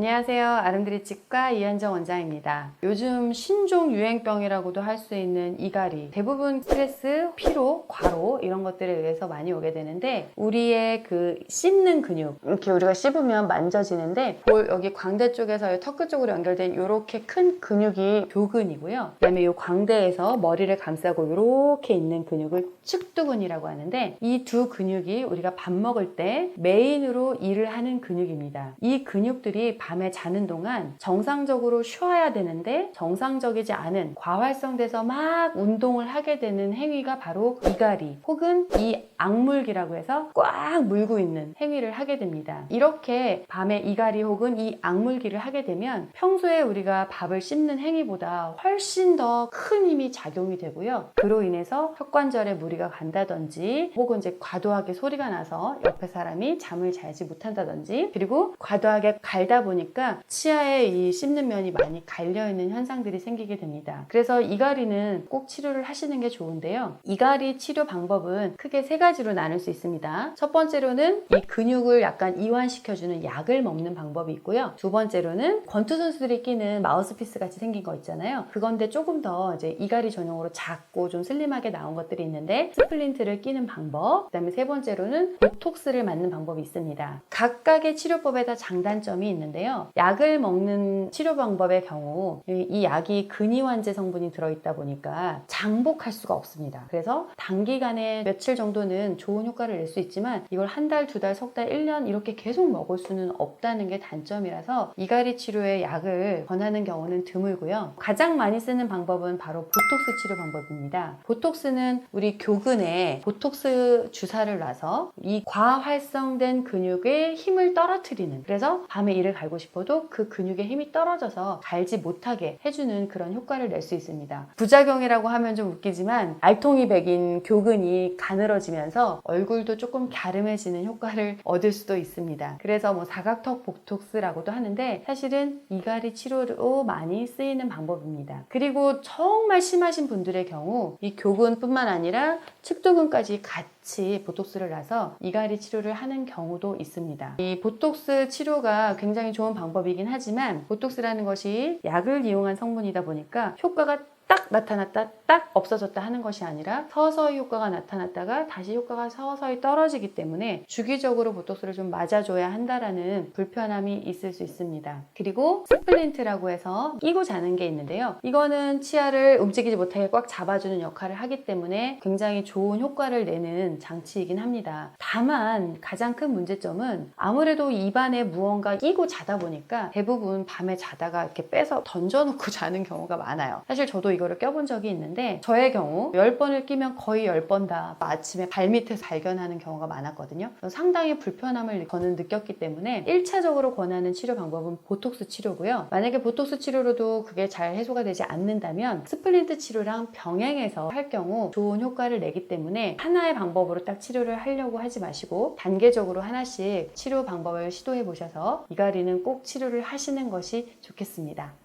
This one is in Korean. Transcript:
안녕하세요. 아름드리 치과 이한정 원장입니다. 요즘 신종 유행병이라고도 할 수 있는 이갈이 대부분 스트레스, 피로, 과로 이런 것들에 의해서 많이 오게 되는데 우리의 그 씹는 근육 이렇게 우리가 씹으면 만져지는데 여기 광대 쪽에서 턱끝 쪽으로 연결된 이렇게 큰 근육이 교근이고요. 그 다음에 이 광대에서 머리를 감싸고 이렇게 있는 근육을 측두근이라고 하는데 이 두 근육이 우리가 밥 먹을 때 메인으로 일을 하는 근육입니다. 이 근육들이 밤에 자는 동안 정상적으로 쉬어야 되는데 정상적이지 않은 과활성돼서 막 운동을 하게 되는 행위가 바로 이갈이 혹은 이 악물기라고 해서 꽉 물고 있는 행위를 하게 됩니다. 이렇게 밤에 이갈이 혹은 이 악물기를 하게 되면 평소에 우리가 밥을 씹는 행위보다 훨씬 더 큰 힘이 작용이 되고요. 그로 인해서 턱관절에 무리가 간다든지 혹은 이제 과도하게 소리가 나서 옆에 사람이 잠을 자지 못한다든지 그리고 과도하게 갈다 보니까 치아에 이 씹는 면이 많이 갈려있는 현상들이 생기게 됩니다. 그래서 이갈이는 꼭 치료를 하시는 게 좋은데요. 이갈이 치료 방법은 크게 세 가지로 나눌 수 있습니다. 첫 번째로는 이 근육을 약간 이완시켜주는 약을 먹는 방법이 있고요. 두 번째로는 권투 선수들이 끼는 마우스피스 같이 생긴 거 있잖아요. 그건데 조금 더 이제 이갈이 전용으로 작고 좀 슬림하게 나온 것들이 있는데 스플린트를 끼는 방법, 그 다음에 세 번째로는 보톡스를 맞는 방법이 있습니다. 각각의 치료법에 다 장단점이 있는데요. 약을 먹는 치료 방법의 경우 이 약이 근이완제 성분이 들어있다 보니까 장복할 수가 없습니다. 그래서 단기간에 며칠 정도는 좋은 효과를 낼 수 있지만 이걸 한 달, 두 달, 석 달, 1년 이렇게 계속 먹을 수는 없다는 게 단점이라서 이갈이 치료에 약을 권하는 경우는 드물고요. 가장 많이 쓰는 방법은 바로 보톡스 치료 방법입니다. 보톡스는 우리 교근에 보톡스 주사를 놔서 이 과활성된 근육의 힘을 떨어뜨리는, 그래서 밤에 이를 갈고 싶어도 그 근육의 힘이 떨어져서 갈지 못하게 해주는 그런 효과를 낼 수 있습니다. 부작용이라고 하면 좀 웃기지만 알통이 백인 교근이 가늘어지면서 얼굴도 조금 갸름해지는 효과를 얻을 수도 있습니다. 그래서 뭐 사각턱 보톡스라고도 하는데 사실은 이갈이 치료로 많이 쓰이는 방법입니다. 그리고 정말 심하신 분들의 경우 이 교근뿐만 아니라 측두근까지 같이 보톡스를 놔서 이갈이 치료를 하는 경우도 있습니다. 이 보톡스 치료가 굉장히 좋은 방법이긴 하지만 보톡스라는 것이 약을 이용한 성분이다 보니까 효과가 딱 나타났다 딱 없어졌다 하는 것이 아니라 서서히 효과가 나타났다가 다시 효과가 서서히 떨어지기 때문에 주기적으로 보톡스를 좀 맞아줘야 한다라는 불편함이 있을 수 있습니다. 그리고 스플린트라고 해서 끼고 자는 게 있는데요. 이거는 치아를 움직이지 못하게 꽉 잡아주는 역할을 하기 때문에 굉장히 좋은 효과를 내는 장치이긴 합니다. 다만 가장 큰 문제점은 아무래도 입안에 무언가 끼고 자다 보니까 대부분 밤에 자다가 이렇게 빼서 던져놓고 자는 경우가 많아요. 사실 저도 이거를 껴본 적이 있는데 저의 경우 10번을 끼면 거의 10번 다 아침에 발밑에서 발견하는 경우가 많았거든요. 상당히 불편함을 저는 느꼈기 때문에 1차적으로 권하는 치료 방법은 보톡스 치료고요. 만약에 보톡스 치료로도 그게 잘 해소가 되지 않는다면 스플린트 치료랑 병행해서 할 경우 좋은 효과를 내기 때문에 하나의 방법으로 딱 치료를 하려고 하지 마시고 단계적으로 하나씩 치료 방법을 시도해 보셔서 이갈이는 꼭 치료를 하시는 것이 좋겠습니다.